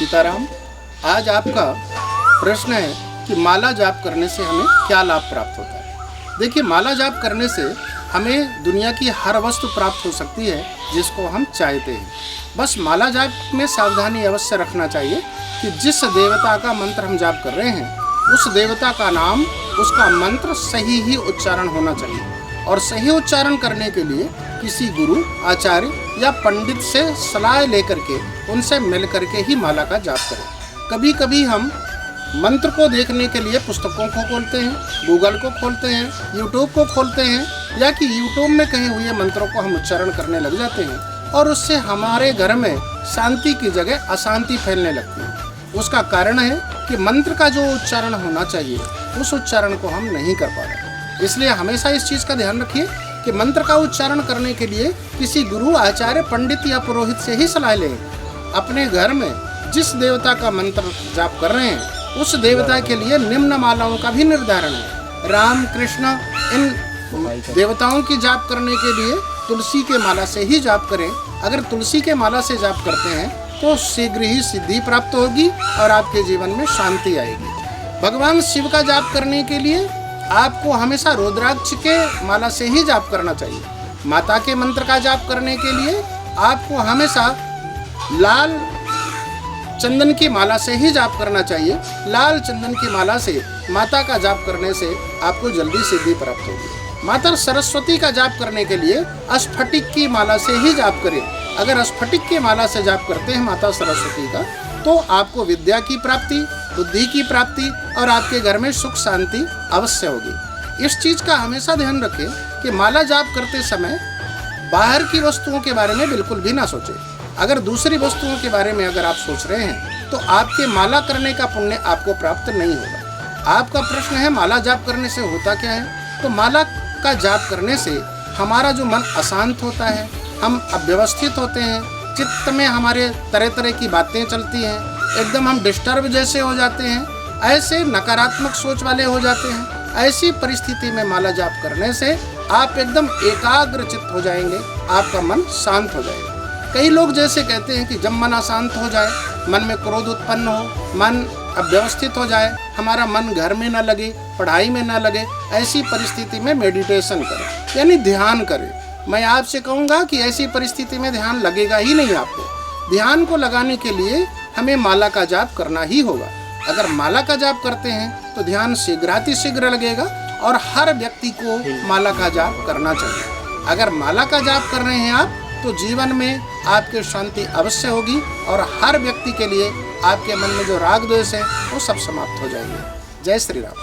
सीताराम। आज आपका प्रश्न है कि माला जाप करने से हमें क्या लाभ प्राप्त होता है। देखिए, माला जाप करने से हमें दुनिया की हर वस्तु प्राप्त हो सकती है जिसको हम चाहते हैं। बस माला जाप में सावधानी अवश्य रखना चाहिए कि जिस देवता का मंत्र हम जाप कर रहे हैं उस देवता का नाम, उसका मंत्र सही ही उच्चारण होना चाहिए। और सही उच्चारण करने के लिए किसी गुरु, आचार्य या पंडित से सलाह लेकर के उनसे मिल करके ही माला का जाप करें। कभी कभी हम मंत्र को देखने के लिए पुस्तकों को खोलते हैं, गूगल को खोलते हैं, यूट्यूब को खोलते हैं, या कि यूट्यूब में कहे हुए मंत्रों को हम उच्चारण करने लग जाते हैं और उससे हमारे घर में शांति की जगह अशांति फैलने लगती है। उसका कारण है कि मंत्र का जो उच्चारण होना चाहिए उस उच्चारण को हम नहीं कर पा रहे। इसलिए हमेशा इस चीज़ का ध्यान रखिए कि मंत्र का उच्चारण करने के लिए किसी गुरु, आचार्य, पंडित या पुरोहित से ही सलाह लें। अपने घर में जिस देवता का मंत्र जाप कर रहे हैं उस देवता के लिए निम्न मालाओं का भी निर्धारण है। राम, कृष्ण, इन देवताओं की जाप करने के लिए तुलसी के माला से ही जाप करें। अगर तुलसी के माला से जाप करते हैं तो शीघ्र ही सिद्धि प्राप्त होगी और आपके जीवन में शांति आएगी। भगवान शिव का जाप करने के लिए आपको हमेशा रुद्राक्ष के माला से ही जाप करना चाहिए। माता के मंत्र का जाप करने के लिए आपको हमेशा लाल चंदन की माला से ही जाप करना चाहिए। लाल चंदन की माला से माता का जाप करने से आपको जल्दी सिद्धि प्राप्त होगी। माता सरस्वती का जाप करने के लिए स्फटिक की माला से ही जाप करें। अगर स्फटिक की माला से जाप करते हैं माता सरस्वती का तो आपको विद्या की प्राप्ति, बुद्धि की प्राप्ति और आपके घर में सुख शांति अवश्य होगी। इस चीज़ का हमेशा ध्यान रखें कि माला जाप करते समय बाहर की वस्तुओं के बारे में बिल्कुल भी ना सोचें। अगर दूसरी वस्तुओं के बारे में अगर आप सोच रहे हैं तो आपके माला करने का पुण्य आपको प्राप्त नहीं होगा। आपका प्रश्न है माला जाप करने से होता क्या है। तो माला का जाप करने से हमारा जो मन अशांत होता है, हम अव्यवस्थित होते हैं, चित्त में हमारे तरह तरह की बातें चलती हैं, एकदम हम डिस्टर्ब जैसे हो जाते हैं, ऐसे नकारात्मक सोच वाले हो जाते हैं। ऐसी परिस्थिति में माला जाप करने से आप एकदम एकाग्र चित्त हो जाएंगे, आपका मन शांत हो जाएगा। कई लोग जैसे कहते हैं कि जब मन अशांत हो जाए, मन में क्रोध उत्पन्न हो, मन अव्यवस्थित हो जाए, हमारा मन घर में न लगे, पढ़ाई में न लगे, ऐसी परिस्थिति में मेडिटेशन करें, यानी ध्यान करें। मैं आपसे कहूँगा कि ऐसी परिस्थिति में ध्यान लगेगा ही नहीं आपको। ध्यान को लगाने के लिए हमें माला का जाप करना ही होगा। अगर माला का जाप करते हैं तो ध्यान शीघ्रातिशीघ्र लगेगा और हर व्यक्ति को माला का जाप करना चाहिए। अगर माला का जाप कर रहे हैं आप तो जीवन में आपके शांति अवश्य होगी और हर व्यक्ति के लिए आपके मन में जो राग द्वेष है वो सब समाप्त हो जाएंगे। जय श्री राम।